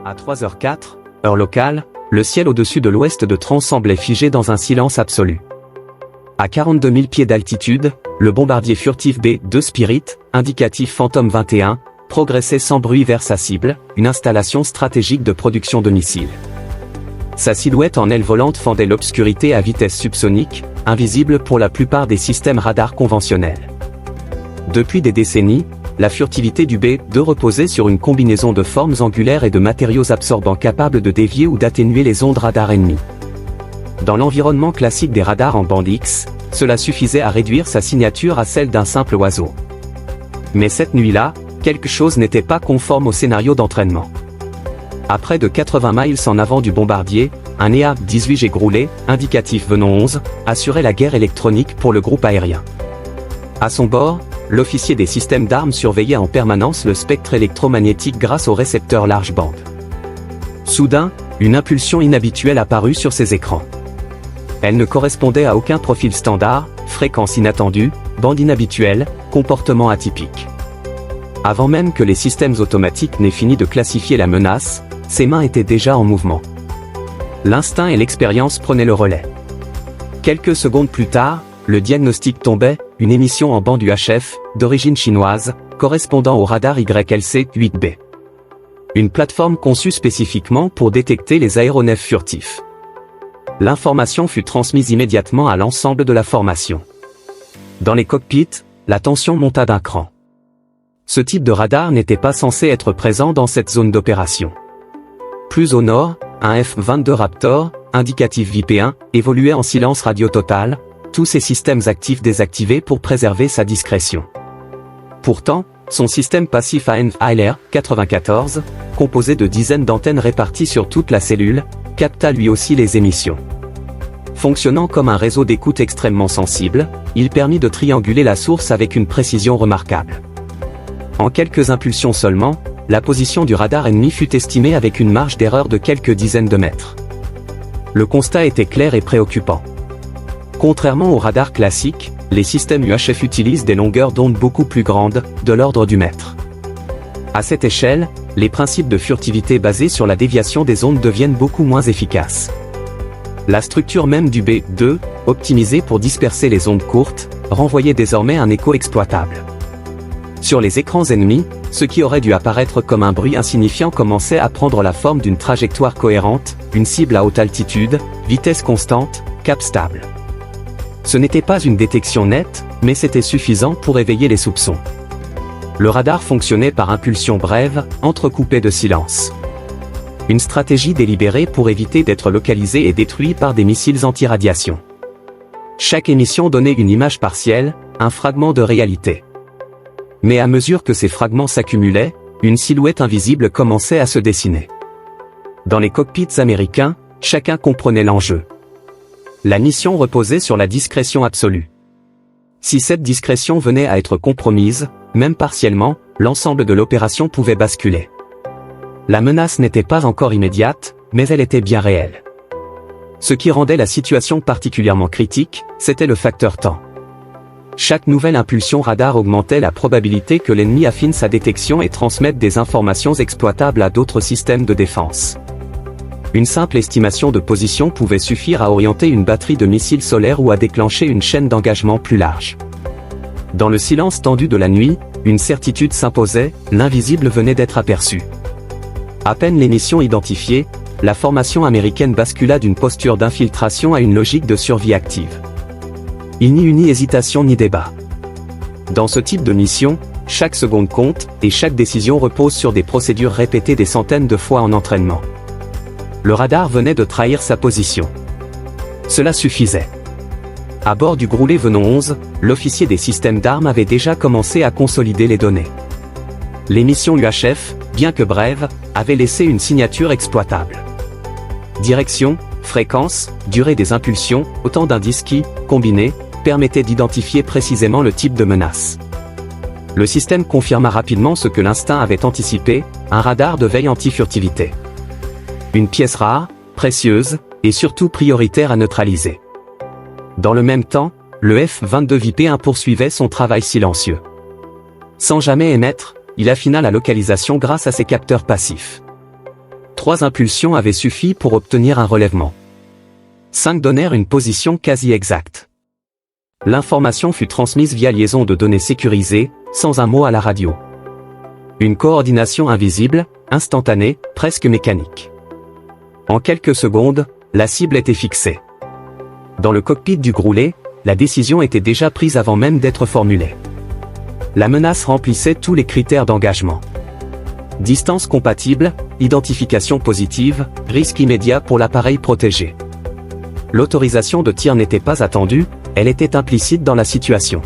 À 3h04, heure locale, le ciel au-dessus de l'ouest de Tran semblait figé dans un silence absolu. À 42 000 pieds d'altitude, le bombardier furtif B-2 Spirit, indicatif Phantom 21, progressait sans bruit vers sa cible, une installation stratégique de production de missiles. Sa silhouette en aile volante fendait l'obscurité à vitesse subsonique, invisible pour la plupart des systèmes radars conventionnels. Depuis des décennies, la furtivité du B-2 reposait sur une combinaison de formes angulaires et de matériaux absorbants capables de dévier ou d'atténuer les ondes radars ennemies. Dans l'environnement classique des radars en bande X, cela suffisait à réduire sa signature à celle d'un simple oiseau. Mais cette nuit-là, quelque chose n'était pas conforme au scénario d'entraînement. À près de 80 miles en avant du bombardier, un EA-18G Groulé, indicatif Venon 11, assurait la guerre électronique pour le groupe aérien. À son bord, l'officier des systèmes d'armes surveillait en permanence le spectre électromagnétique grâce au récepteur large bande. Soudain, une impulsion inhabituelle apparut sur ses écrans. Elle ne correspondait à aucun profil standard, fréquence inattendue, bande inhabituelle, comportement atypique. Avant même que les systèmes automatiques n'aient fini de classifier la menace, ses mains étaient déjà en mouvement. L'instinct et l'expérience prenaient le relais. Quelques secondes plus tard, le diagnostic tombait, une émission en bande UHF, d'origine chinoise, correspondant au radar YLC-8B. Une plateforme conçue spécifiquement pour détecter les aéronefs furtifs. L'information fut transmise immédiatement à l'ensemble de la formation. Dans les cockpits, la tension monta d'un cran. Ce type de radar n'était pas censé être présent dans cette zone d'opération. Plus au nord, un F-22 Raptor, indicatif VIP1, évoluait en silence radio total, tous ses systèmes actifs désactivés pour préserver sa discrétion. Pourtant, son système passif ANFILR 94, composé de dizaines d'antennes réparties sur toute la cellule, capta lui aussi les émissions. Fonctionnant comme un réseau d'écoute extrêmement sensible, il permit de trianguler la source avec une précision remarquable. En quelques impulsions seulement, la position du radar ennemi fut estimée avec une marge d'erreur de quelques dizaines de mètres. Le constat était clair et préoccupant. Contrairement aux radars classiques, les systèmes UHF utilisent des longueurs d'onde beaucoup plus grandes, de l'ordre du mètre. À cette échelle, les principes de furtivité basés sur la déviation des ondes deviennent beaucoup moins efficaces. La structure même du B-2, optimisée pour disperser les ondes courtes, renvoyait désormais un écho exploitable. Sur les écrans ennemis, ce qui aurait dû apparaître comme un bruit insignifiant commençait à prendre la forme d'une trajectoire cohérente, une cible à haute altitude, vitesse constante, cap stable. Ce n'était pas une détection nette, mais c'était suffisant pour éveiller les soupçons. Le radar fonctionnait par impulsions brèves, entrecoupées de silence. Une stratégie délibérée pour éviter d'être localisé et détruit par des missiles anti-radiation. Chaque émission donnait une image partielle, un fragment de réalité. Mais à mesure que ces fragments s'accumulaient, une silhouette invisible commençait à se dessiner. Dans les cockpits américains, chacun comprenait l'enjeu. La mission reposait sur la discrétion absolue. Si cette discrétion venait à être compromise, même partiellement, l'ensemble de l'opération pouvait basculer. La menace n'était pas encore immédiate, mais elle était bien réelle. Ce qui rendait la situation particulièrement critique, c'était le facteur temps. Chaque nouvelle impulsion radar augmentait la probabilité que l'ennemi affine sa détection et transmette des informations exploitables à d'autres systèmes de défense. Une simple estimation de position pouvait suffire à orienter une batterie de missiles solaires ou à déclencher une chaîne d'engagement plus large. Dans le silence tendu de la nuit, une certitude s'imposait, l'invisible venait d'être aperçu. À peine l'émission identifiée, la formation américaine bascula d'une posture d'infiltration à une logique de survie active. Il n'y eut ni hésitation ni débat. Dans ce type de mission, chaque seconde compte, et chaque décision repose sur des procédures répétées des centaines de fois en entraînement. Le radar venait de trahir sa position. Cela suffisait. À bord du Groulé Venon 11, l'officier des systèmes d'armes avait déjà commencé à consolider les données. L'émission UHF, bien que brève, avait laissé une signature exploitable. Direction, fréquence, durée des impulsions, autant d'indices qui, combinés, permettaient d'identifier précisément le type de menace. Le système confirma rapidement ce que l'instinct avait anticipé, un radar de veille anti-furtivité. Une pièce rare, précieuse, et surtout prioritaire à neutraliser. Dans le même temps, le F-22 VIP1 poursuivait son travail silencieux. Sans jamais émettre, il affina la localisation grâce à ses capteurs passifs. 3 impulsions avaient suffi pour obtenir un relèvement. 5 donnèrent une position quasi exacte. L'information fut transmise via liaison de données sécurisée, sans un mot à la radio. Une coordination invisible, instantanée, presque mécanique. En quelques secondes, la cible était fixée. Dans le cockpit du Groulet, la décision était déjà prise avant même d'être formulée. La menace remplissait tous les critères d'engagement. Distance compatible, identification positive, risque immédiat pour l'appareil protégé. L'autorisation de tir n'était pas attendue, elle était implicite dans la situation.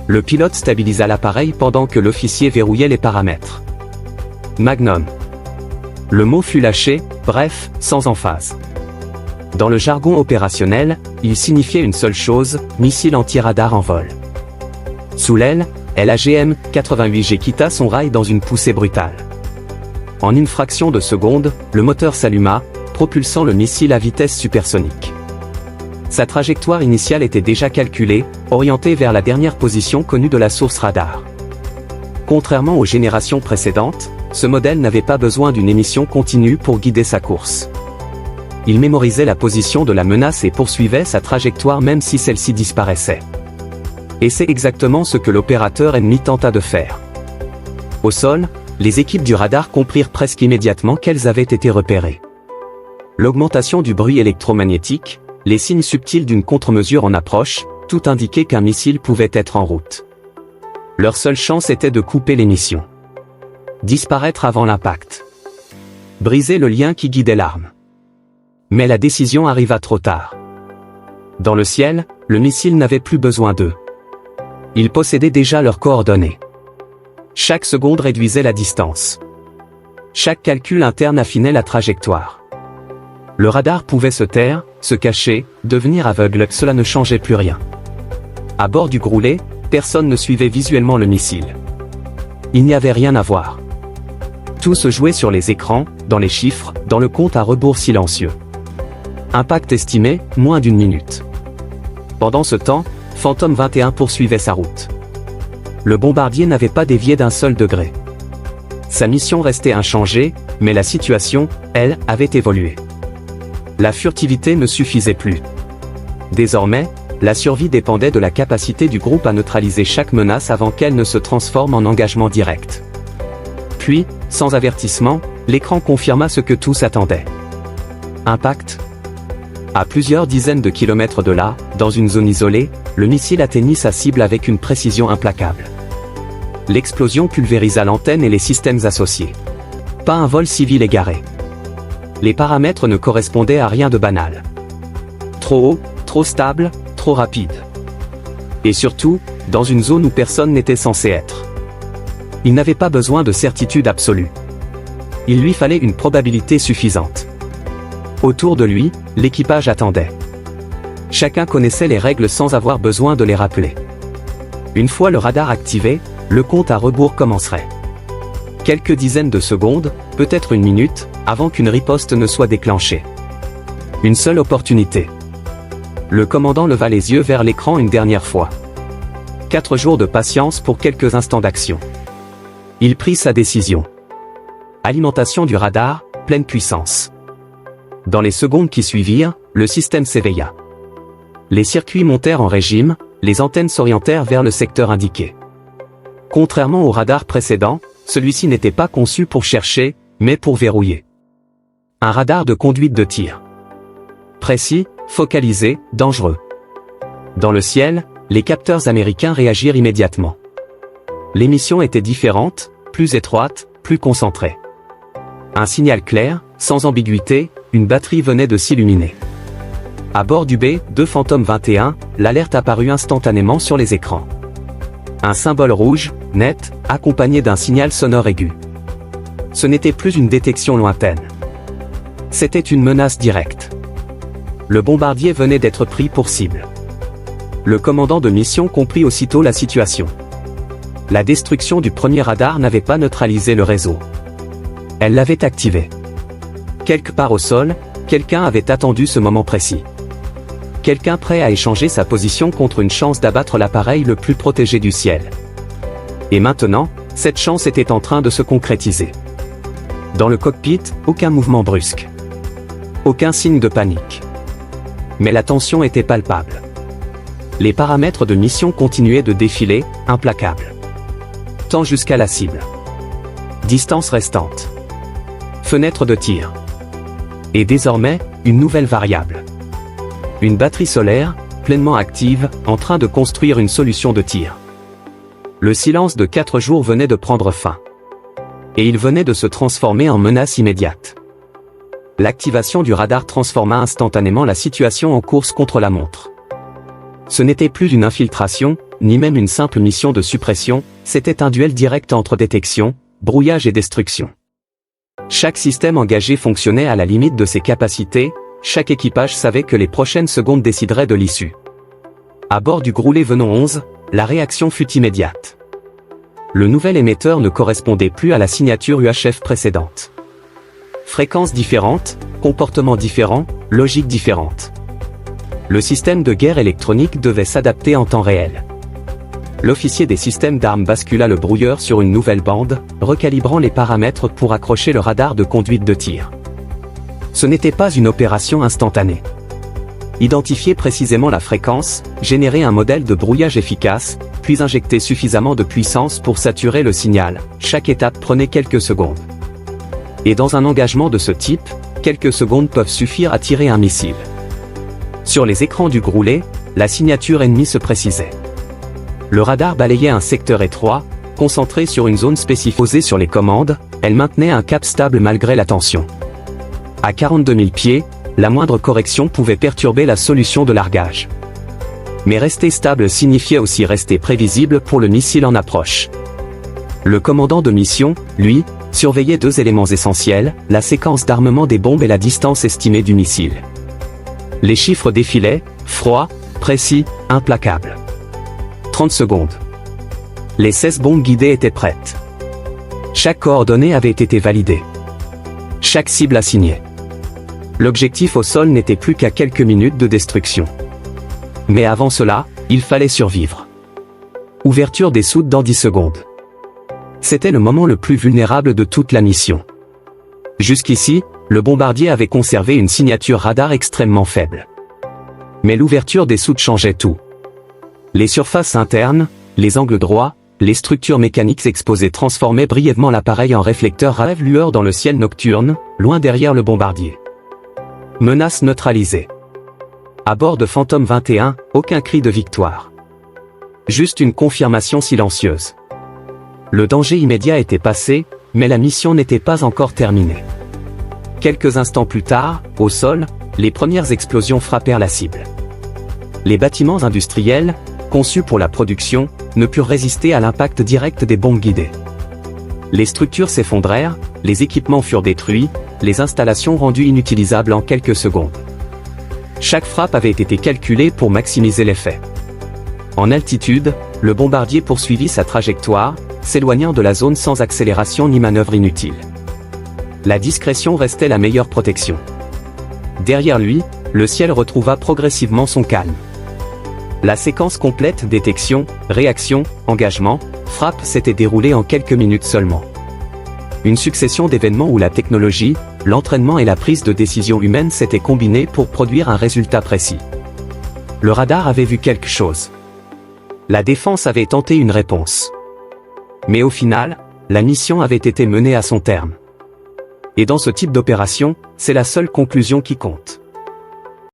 Le pilote stabilisa l'appareil pendant que l'officier verrouillait les paramètres. Magnum. Le mot fut lâché, bref, sans emphase. Dans le jargon opérationnel, il signifiait une seule chose, missile anti-radar en vol. Sous l'aile, l'AGM-88G quitta son rail dans une poussée brutale. En une fraction de seconde, le moteur s'alluma, propulsant le missile à vitesse supersonique. Sa trajectoire initiale était déjà calculée, orientée vers la dernière position connue de la source radar. Contrairement aux générations précédentes, ce modèle n'avait pas besoin d'une émission continue pour guider sa course. Il mémorisait la position de la menace et poursuivait sa trajectoire même si celle-ci disparaissait. Et c'est exactement ce que l'opérateur ennemi tenta de faire. Au sol, les équipes du radar comprirent presque immédiatement qu'elles avaient été repérées. L'augmentation du bruit électromagnétique, les signes subtils d'une contre-mesure en approche, tout indiquait qu'un missile pouvait être en route. Leur seule chance était de couper l'émission. Disparaître avant l'impact. Briser le lien qui guidait l'arme. Mais la décision arriva trop tard. Dans le ciel, le missile n'avait plus besoin d'eux. Ils possédaient déjà leurs coordonnées. Chaque seconde réduisait la distance. Chaque calcul interne affinait la trajectoire. Le radar pouvait se taire, se cacher, devenir aveugle, cela ne changeait plus rien. À bord du Groulet, personne ne suivait visuellement le missile. Il n'y avait rien à voir. Tout se jouait sur les écrans, dans les chiffres, dans le compte à rebours silencieux. Impact estimé, moins d'1 minute. Pendant ce temps, Phantom 21 poursuivait sa route. Le bombardier n'avait pas dévié d'un seul degré. Sa mission restait inchangée, mais la situation, elle, avait évolué. La furtivité ne suffisait plus. Désormais, la survie dépendait de la capacité du groupe à neutraliser chaque menace avant qu'elle ne se transforme en engagement direct. Puis, sans avertissement, l'écran confirma ce que tous attendaient. Impact. À plusieurs dizaines de kilomètres de là, dans une zone isolée, le missile atteignit sa cible avec une précision implacable. L'explosion pulvérisa l'antenne et les systèmes associés. Pas un vol civil égaré. Les paramètres ne correspondaient à rien de banal. Trop haut, trop stable, trop rapide. Et surtout, dans une zone où personne n'était censé être. Il n'avait pas besoin de certitude absolue. Il lui fallait une probabilité suffisante. Autour de lui, l'équipage attendait. Chacun connaissait les règles sans avoir besoin de les rappeler. Une fois le radar activé, le compte à rebours commencerait. Quelques dizaines de secondes, peut-être 1 minute, avant qu'une riposte ne soit déclenchée. Une seule opportunité. Le commandant leva les yeux vers l'écran une dernière fois. 4 jours de patience pour quelques instants d'action. Il prit sa décision. Alimentation du radar, pleine puissance. Dans les secondes qui suivirent, le système s'éveilla. Les circuits montèrent en régime, les antennes s'orientèrent vers le secteur indiqué. Contrairement au radar précédent, celui-ci n'était pas conçu pour chercher, mais pour verrouiller. Un radar de conduite de tir. Précis, focalisé, dangereux. Dans le ciel, les capteurs américains réagirent immédiatement. L'émission était différente, plus étroite, plus concentrée. Un signal clair, sans ambiguïté, une batterie venait de s'illuminer. À bord du B-2 Phantom 21, l'alerte apparut instantanément sur les écrans. Un symbole rouge, net, accompagné d'un signal sonore aigu. Ce n'était plus une détection lointaine. C'était une menace directe. Le bombardier venait d'être pris pour cible. Le commandant de mission comprit aussitôt la situation. La destruction du premier radar n'avait pas neutralisé le réseau. Elle l'avait activé. Quelque part au sol, quelqu'un avait attendu ce moment précis. Quelqu'un prêt à échanger sa position contre une chance d'abattre l'appareil le plus protégé du ciel. Et maintenant, cette chance était en train de se concrétiser. Dans le cockpit, aucun mouvement brusque. Aucun signe de panique. Mais la tension était palpable. Les paramètres de mission continuaient de défiler, implacables. Temps jusqu'à la cible. Distance restante. Fenêtre de tir. Et désormais, une nouvelle variable. Une batterie solaire, pleinement active, en train de construire une solution de tir. Le silence de 4 jours venait de prendre fin. Et il venait de se transformer en menace immédiate. L'activation du radar transforma instantanément la situation en course contre la montre. Ce n'était plus une infiltration, ni même une simple mission de suppression, c'était un duel direct entre détection, brouillage et destruction. Chaque système engagé fonctionnait à la limite de ses capacités, chaque équipage savait que les prochaines secondes décideraient de l'issue. À bord du Groulet Venon 11, la réaction fut immédiate. Le nouvel émetteur ne correspondait plus à la signature UHF précédente. Fréquences différentes, comportements différents, logiques différentes. Le système de guerre électronique devait s'adapter en temps réel. L'officier des systèmes d'armes bascula le brouilleur sur une nouvelle bande, recalibrant les paramètres pour accrocher le radar de conduite de tir. Ce n'était pas une opération instantanée. Identifier précisément la fréquence, générer un modèle de brouillage efficace, puis injecter suffisamment de puissance pour saturer le signal, chaque étape prenait quelques secondes. Et dans un engagement de ce type, quelques secondes peuvent suffire à tirer un missile. Sur les écrans du Groulet, la signature ennemie se précisait. Le radar balayait un secteur étroit, concentré sur une zone spécifique. Posée sur les commandes, elle maintenait un cap stable malgré la tension. À 42 000 pieds, la moindre correction pouvait perturber la solution de largage. Mais rester stable signifiait aussi rester prévisible pour le missile en approche. Le commandant de mission, lui, surveillait 2 éléments essentiels, la séquence d'armement des bombes et la distance estimée du missile. Les chiffres défilaient, froids, précis, implacables. 30 secondes. Les 16 bombes guidées étaient prêtes. Chaque coordonnée avait été validée. Chaque cible assignée. L'objectif au sol n'était plus qu'à quelques minutes de destruction. Mais avant cela, il fallait survivre. Ouverture des soutes dans 10 secondes. C'était le moment le plus vulnérable de toute la mission. Jusqu'ici, le bombardier avait conservé une signature radar extrêmement faible. Mais l'ouverture des soutes changeait tout. Les surfaces internes, les angles droits, les structures mécaniques exposées transformaient brièvement l'appareil en réflecteur rêve-lueur dans le ciel nocturne, loin derrière le bombardier. Menace neutralisée. À bord de Phantom 21, aucun cri de victoire. Juste une confirmation silencieuse. Le danger immédiat était passé, mais la mission n'était pas encore terminée. Quelques instants plus tard, au sol, les premières explosions frappèrent la cible. Les bâtiments industriels, conçus pour la production, ne purent résister à l'impact direct des bombes guidées. Les structures s'effondrèrent, les équipements furent détruits, les installations rendues inutilisables en quelques secondes. Chaque frappe avait été calculée pour maximiser l'effet. En altitude, le bombardier poursuivit sa trajectoire, s'éloignant de la zone sans accélération ni manœuvre inutile. La discrétion restait la meilleure protection. Derrière lui, le ciel retrouva progressivement son calme. La séquence complète détection, réaction, engagement, frappe s'était déroulée en quelques minutes seulement. Une succession d'événements où la technologie, l'entraînement et la prise de décision humaine s'étaient combinés pour produire un résultat précis. Le radar avait vu quelque chose. La défense avait tenté une réponse. Mais au final, la mission avait été menée à son terme. Et dans ce type d'opération, c'est la seule conclusion qui compte.